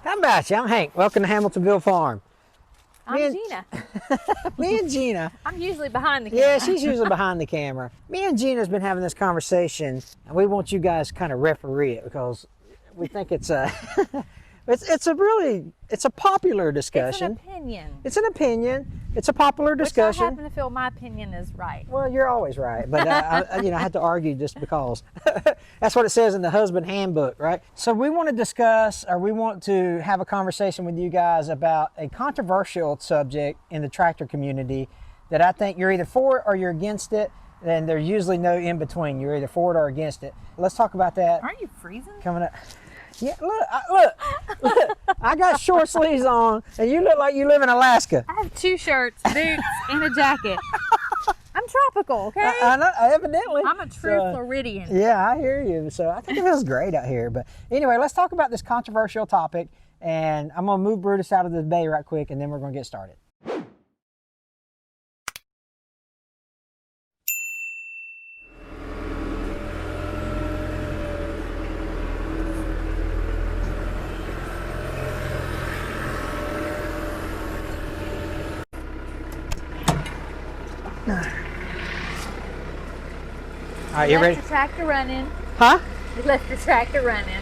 How about you? I'm Hank. Welcome to Hamiltonville Farm. I'm Gina. Me and Gina. I'm usually behind the camera. Yeah, she's usually behind the camera. Me and Gina's been having this conversation, and we want you guys to kind of referee it because we think it's a it's a popular discussion. It's an opinion. It's an opinion. It's a popular discussion. Which I happen to feel my opinion is right. Well, you're always right, but I had to argue just because. That's what it says in the husband handbook, right? So we want to discuss, or we want to have a conversation with you guys about a controversial subject in the tractor community that I think you're either for it or you're against it, and there's usually no in between. You're either for it or against it. Let's talk about that. Aren't you freezing? Coming up. Yeah, look, I got short sleeves on, and you look like you live in Alaska. I have 2 shirts, boots, and a jacket. I'm tropical, okay? I know, evidently. I'm a true Floridian. Yeah, I hear you. So I think it feels great out here. But anyway, let's talk about this controversial topic, and I'm going to move Brutus out of the bay right quick, and then we're going to get started. All right, you ready? Left your tractor running. Huh? You left your tractor running.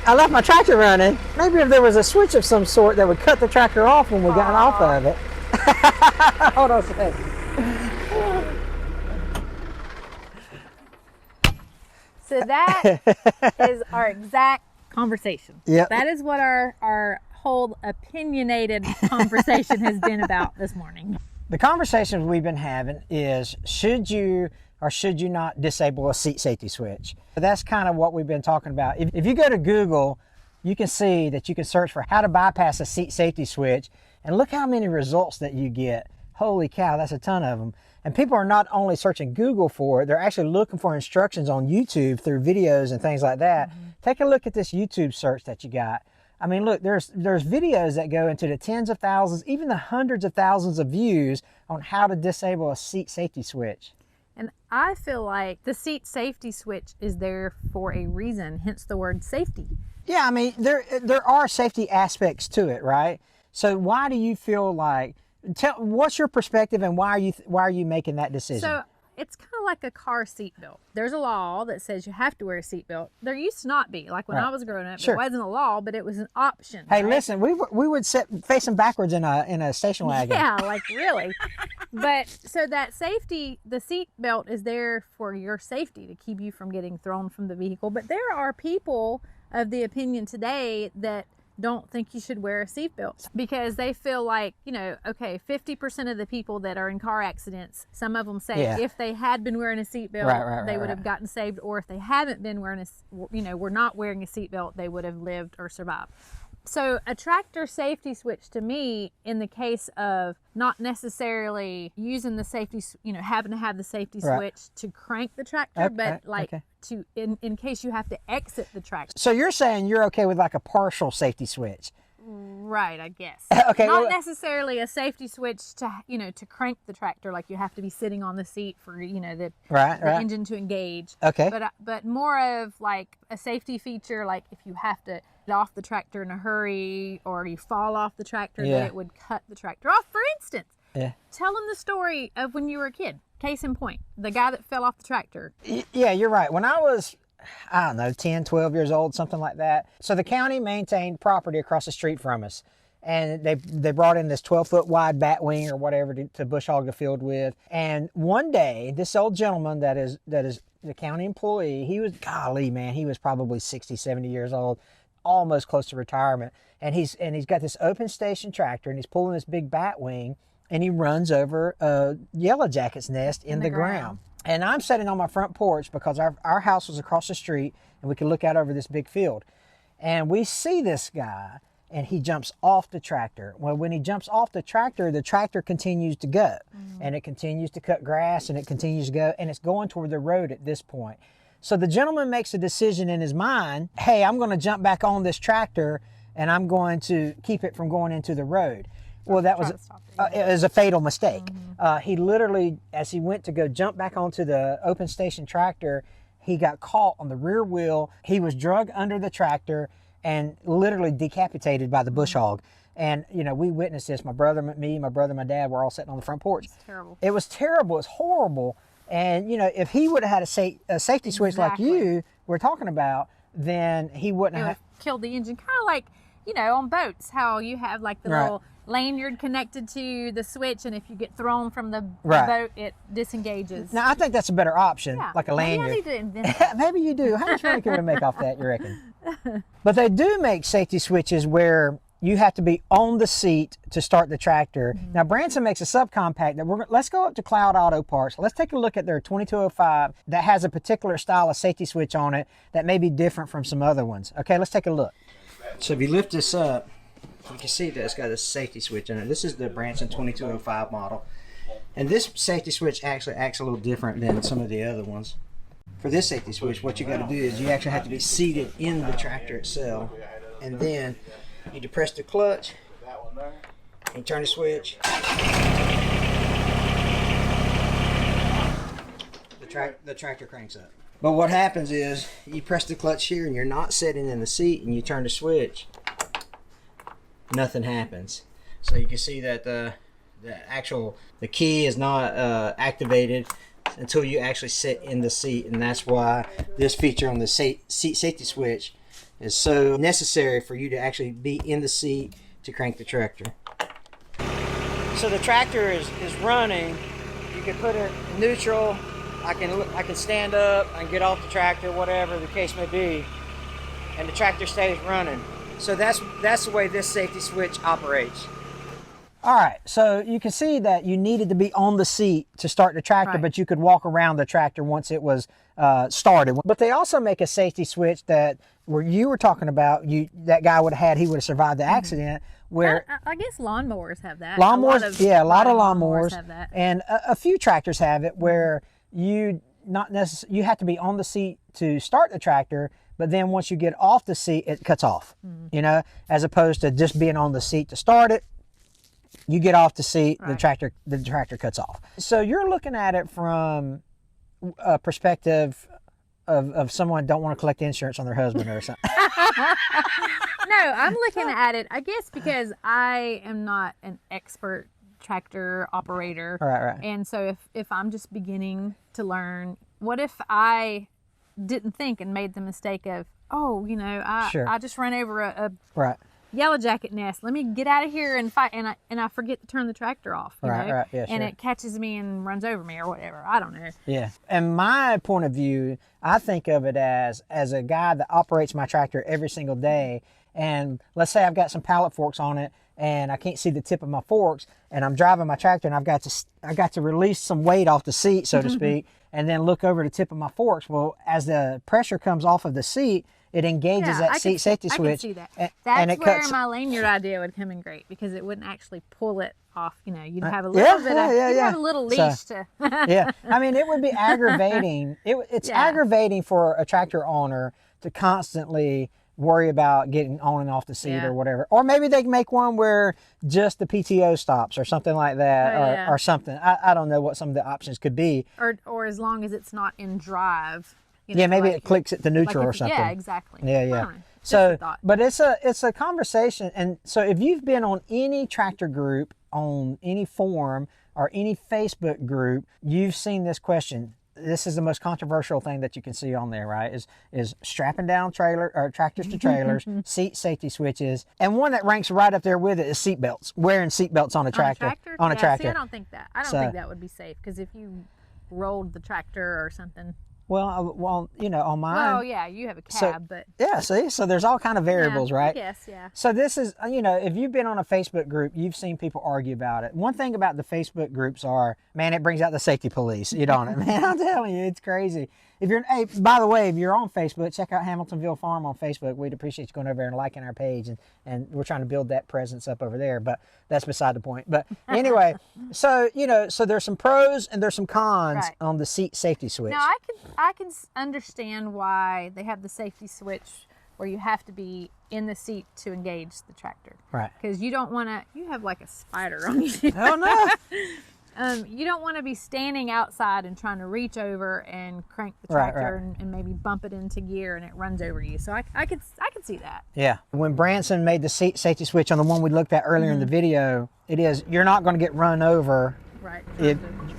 I left my tractor running. Maybe if there was a switch of some sort that would cut the tractor off when we got off of it. Hold on a second. So that is our exact conversation. Yep. That is what our whole opinionated conversation has been about this morning. The conversations we've been having is, should you or should you not disable a seat safety switch? That's kind of what we've been talking about. If you go to Google, you can see that you can search for how to bypass a seat safety switch, and look how many results that you get. Holy cow, that's a ton of them. And people are not only searching Google for it, they're actually looking for instructions on YouTube through videos and things like that. Mm-hmm. Take a look at this YouTube search that you got. I mean, look, there's videos that go into the tens of thousands, even the hundreds of thousands of views on how to disable a seat safety switch. And I feel like the seat safety switch is there for a reason, hence the word safety. Yeah, I mean, there are safety aspects to it, right? So why do you feel like, what's your perspective, and why are you making that decision? So it's kind of like a car seat belt. There's a law that says you have to wear a seat belt. There used to not be. Like when I was growing up, It wasn't a law, but it was an option. Hey, listen, we would sit facing backwards in a station wagon. Yeah, like really. But so that safety, the seat belt is there for your safety, to keep you from getting thrown from the vehicle. But there are people of the opinion today that don't think you should wear a seatbelt because they feel like, okay, 50% of the people that are in car accidents, some of them say if they had been wearing a seatbelt, they would have gotten saved, or if they haven't been wearing were not wearing a seatbelt, they would have lived or survived. So a tractor safety switch, to me, in the case of not necessarily using the safety, having to have the safety switch to crank the tractor, but to in case you have to exit the tractor. So you're saying you're okay with like a partial safety switch? Right, I guess. Okay. Not necessarily a safety switch to to crank the tractor, like you have to be sitting on the seat for the engine to engage. Okay. But more of like a safety feature, like if you have to get off the tractor in a hurry or you fall off the tractor, that it would cut the tractor off. For instance, tell them the story of when you were a kid. Case in point, the guy that fell off the tractor. Yeah, you're right. When I was, I don't know, 10, 12 years old, something like that. So the county maintained property across the street from us. And they brought in this 12-foot wide bat wing or whatever to bush hog the field with. And one day, this old gentleman that is the county employee, he was probably 60, 70 years old, almost close to retirement. And he's got this open station tractor, and he's pulling this big bat wing, and he runs over a yellow jacket's nest in the ground. And I'm sitting on my front porch because our house was across the street, and we could look out over this big field. And we see this guy, and he jumps off the tractor. Well, when he jumps off the tractor continues to go. And it continues to cut grass, and it continues to go, and it's going toward the road at this point. So the gentleman makes a decision in his mind, hey, I'm going to jump back on this tractor, and I'm going to keep it from going into the road. Well, that was it was a fatal mistake. He literally, as he went to go jump back onto the open station tractor, he got caught on the rear wheel. He was drug under the tractor, and literally decapitated by the bush hog. And, you know, we witnessed this. My brother, my dad were all sitting on the front porch. It's terrible. It was terrible. It's horrible. And, you know, if he would have had a safety switch like you were talking about, then he wouldn't have killed the engine. Kind of like, you know, on boats, how you have like the little lanyard connected to the switch, and if you get thrown from the boat, it disengages. Now, I think that's a better option, like a lanyard. Maybe I need to invent that. Maybe you do. How much money can we make off that, you reckon? But they do make safety switches where you have to be on the seat to start the tractor. Now, Branson makes a subcompact that let's go up to Cloud Auto Parts. Let's take a look at their 2205 that has a particular style of safety switch on it that may be different from some other ones. Okay, let's take a look. So if you lift this up, you can see that it's got a safety switch in it. This is the Branson 2205 model. And this safety switch actually acts a little different than some of the other ones. For this safety switch, what you got to do is you actually have to be seated in the tractor itself. And then you depress the clutch, and turn the switch. The tractor cranks up. But what happens is you press the clutch here and you're not sitting in the seat, and you turn the switch, nothing happens. So you can see that the key is not activated until you actually sit in the seat, and that's why this feature on the seat safety switch is so necessary for you to actually be in the seat to crank the tractor. So the tractor is running. You can put it in neutral. I can stand up and get off the tractor, whatever the case may be, and the tractor stays running. So that's the way this safety switch operates. All right, so you can see that you needed to be on the seat to start the tractor, but you could walk around the tractor once it was started. But they also make a safety switch that, where you were talking about, that guy would have survived the accident. Where I guess lawnmowers have that. Lawnmowers, a lot of lawnmowers have that. And a few tractors have it, where you have to be on the seat to start the tractor, but then once you get off the seat, it cuts off. You know, as opposed to just being on the seat to start it. You get off the seat, the tractor cuts off. So you're looking at it from a perspective of someone don't want to collect insurance on their husband or something. No, I'm looking at it, I guess, because I am not an expert tractor operator. Right. And so if I'm just beginning to learn, what if I didn't think and made the mistake of, I just ran over a yellow jacket nest. Let me get out of here and fight, and I forget to turn the tractor off. You know? Yeah, and it catches me and runs over me or whatever. I don't know. Yeah. And my point of view, I think of it as a guy that operates my tractor every single day. And let's say I've got some pallet forks on it, and I can't see the tip of my forks, and I'm driving my tractor, and I've got to release some weight off the seat, so to speak, and then look over the tip of my forks. Well, as the pressure comes off of the seat, it engages that seat safety switch. I can see that. That's where my lanyard idea would come in great, because it wouldn't actually pull it off. You know, you'd have a little you'd have a little leash to. Yeah, I mean, it would be aggravating. It's aggravating for a tractor owner to constantly worry about getting on and off the seat or whatever. Or maybe they can make one where just the PTO stops or something like that, or something. I don't know what some of the options could be. Or as long as it's not in drive. Maybe it clicks it to neutral or something. Yeah, exactly. Yeah. So, but it's a conversation. And so if you've been on any tractor group, on any forum or any Facebook group, you've seen this question. This is the most controversial thing that you can see on there, right? Is strapping down tractors to trailers, seat safety switches, and one that ranks right up there with it is seat belts. Wearing seat belts on a tractor. On a tractor. See, I don't think that. I don't think that would be safe, because if you rolled the tractor or something. Well, on mine. Well, yeah, you have a cab, but. Yeah, see? So there's all kind of variables, right? Yes, yeah. So this is, if you've been on a Facebook group, you've seen people argue about it. One thing about the Facebook groups man, it brings out the safety police, on it. Man, I'm telling you, it's crazy. Hey, by the way, if you're on Facebook, check out Hamiltonville Farm on Facebook. We'd appreciate you going over there and liking our page, and we're trying to build that presence up over there, but that's beside the point. But anyway, so there's some pros and there's some cons on the seat safety switch. Now, I can understand why they have the safety switch where you have to be in the seat to engage the tractor. Right. Because you don't want to, you have like a spider on you. Oh, no. You don't want to be standing outside and trying to reach over and crank the tractor and maybe bump it into gear and it runs over you. So I could can see that. Yeah. When Branson made the seat safety switch on the one we looked at earlier in the video, you're not going to get run over. Right.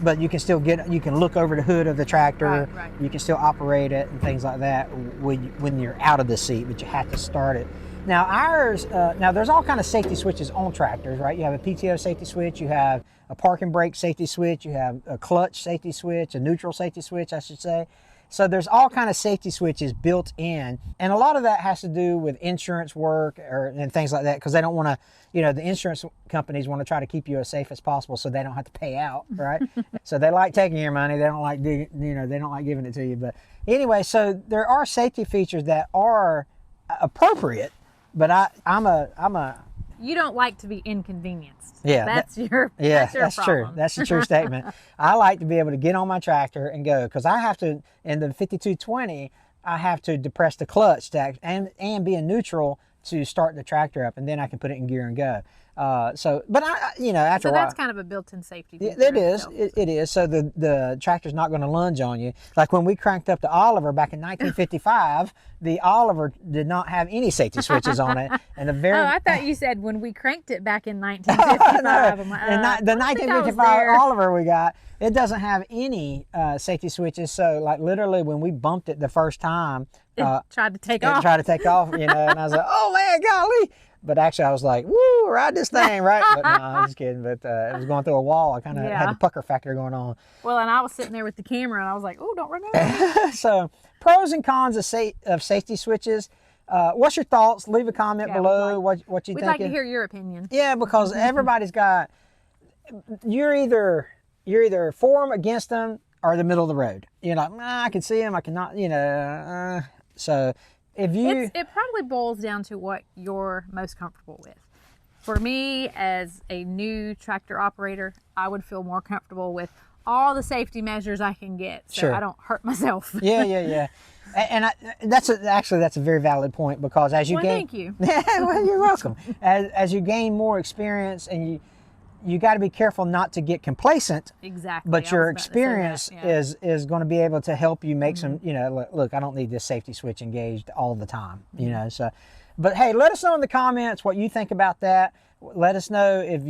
But you can still you can look over the hood of the tractor. Right. You can still operate it and things like that when you're out of the seat, but you have to start it. Now ours, now there's all kind of safety switches on tractors, right? You have a PTO safety switch, you have a park and brake safety switch, you have a clutch safety switch, a neutral safety switch, I should say. So there's all kind of safety switches built in, and a lot of that has to do with insurance work and things like that, because they don't want to, the insurance companies want to try to keep you as safe as possible, so they don't have to pay out, right? So they like taking your money. They don't like, they don't like giving it to you. But anyway, so there are safety features that are appropriate, but I'm a You don't like to be inconvenienced. Yeah, that's your that's problem. True. That's a true statement. I like to be able to get on my tractor and go, because I have to, in the 5220, I have to depress the clutch and be in neutral to start the tractor up, and then I can put it in gear and go. But after a while, that's kind of a built-in safety feature. It is. It is. So the tractor's not going to lunge on you. Like when we cranked up the Oliver back in 1955, the Oliver did not have any safety switches on it. And I thought you said when we cranked it back in 1955. No, the 1955 Oliver we got, it doesn't have any safety switches. So like literally when we bumped it the first time, it tried to take off. And I was like, oh man, golly. But actually, I was like, woo, ride this thing, right? But no, I'm just kidding. But it was going through a wall. I kind of had the pucker factor going on. Well, and I was sitting there with the camera, and I was like, oh, don't run over. So, pros and cons of safety switches. What's your thoughts? Leave a comment below what you think. We'd like to hear your opinion. Yeah, because everybody's got, you're either for them, against them, or the middle of the road. You're like, nah, I can see them, I cannot, so... It probably boils down to what you're most comfortable with. For me, as a new tractor operator, I would feel more comfortable with all the safety measures I can get, so I don't hurt myself. Yeah. And that's a very valid point, because as you gain... Thank you. Well, you're welcome. As you gain more experience, and you got to be careful not to get complacent. Exactly. But your experience is going to be able to help you make some, look, I don't need this safety switch engaged all the time, so. But hey, let us know in the comments what you think about that. Let us know if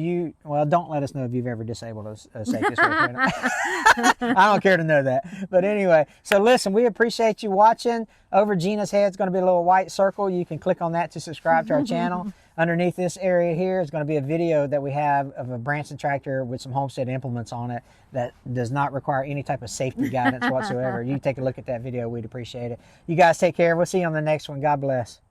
don't let us know if you've ever disabled a safety switch. I don't care to know that. But anyway, so listen, we appreciate you watching. Over Gina's head is going to be a little white circle. You can click on that to subscribe to our channel. Underneath this area here is going to be a video that we have of a Branson tractor with some Homestead implements on it that does not require any type of safety guidance whatsoever. You take a look at that video. We'd appreciate it. You guys take care. We'll see you on the next one. God bless.